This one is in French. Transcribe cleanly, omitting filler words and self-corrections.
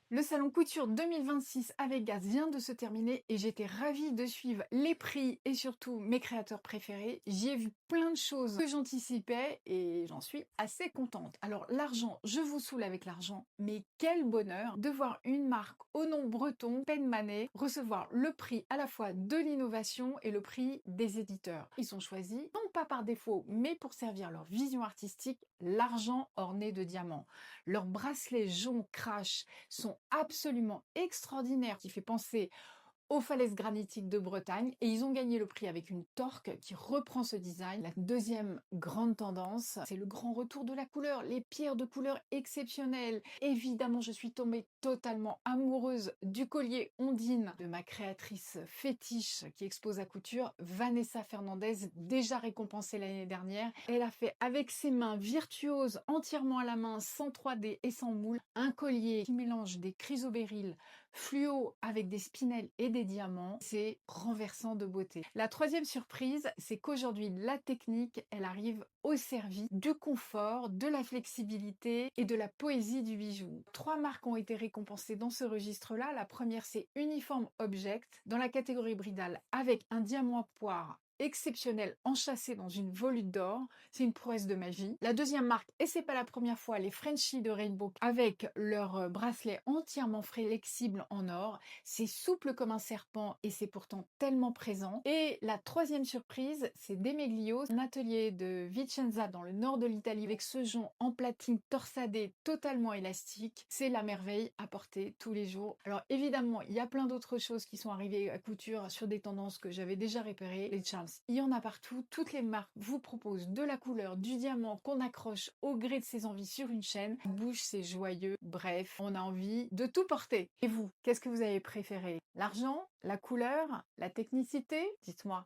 Le salon couture 2026 à Vegas vient de se terminer et j'étais ravie de suivre les prix et surtout mes créateurs préférés. J'y ai vu plein de choses que j'anticipais et j'en suis assez contente. Alors l'argent, je vous saoule avec l'argent, mais quel bonheur de voir une marque au nom breton, Penmanet, recevoir le prix à la fois de l'innovation et le prix des éditeurs. Ils sont choisis, non pas par défaut, mais pour servir leur vision artistique, l'argent orné de diamants. Leurs bracelets jaune crash sont absolument extraordinaires, qui fait penser aux falaises granitiques de Bretagne et ils ont gagné le prix avec une torque qui reprend ce design. La deuxième grande tendance, c'est le grand retour de la couleur, les pierres de couleur exceptionnelles. Évidemment, je suis tombée totalement amoureuse du collier Ondine de ma créatrice fétiche qui expose à couture, Vanessa Fernandez, déjà récompensée l'année dernière. Elle a fait avec ses mains virtuoses, entièrement à la main, sans 3D et sans moule, un collier qui mélange des chrysobérylles fluo avec des spinels et des diamants, c'est renversant de beauté. La troisième surprise, c'est qu'aujourd'hui, la technique, elle arrive au service du confort, de la flexibilité et de la poésie du bijou. Trois marques ont été récompensées dans ce registre-là. La première, c'est Uniform Object, dans la catégorie bridal, avec un diamant à poire exceptionnel enchâssé dans une volute d'or. C'est une prouesse de magie. La deuxième marque, et c'est pas la première fois, les Frenchies de Rainbow avec leur bracelet entièrement flexible en or. C'est souple comme un serpent et c'est pourtant tellement présent. Et la troisième surprise, c'est Demeglio, un atelier de Vicenza dans le nord de l'Italie avec ce jonc en platine torsadé totalement élastique. C'est la merveille à porter tous les jours. Alors évidemment, il y a plein d'autres choses qui sont arrivées à couture sur des tendances que j'avais déjà repérées. Les charms, il y en a partout. Toutes les marques vous proposent de la couleur, du diamant qu'on accroche au gré de ses envies sur une chaîne. La bouche, c'est joyeux. Bref, on a envie de tout porter. Et vous, qu'est-ce que vous avez préféré? L'argent? La couleur? La technicité? Dites-moi.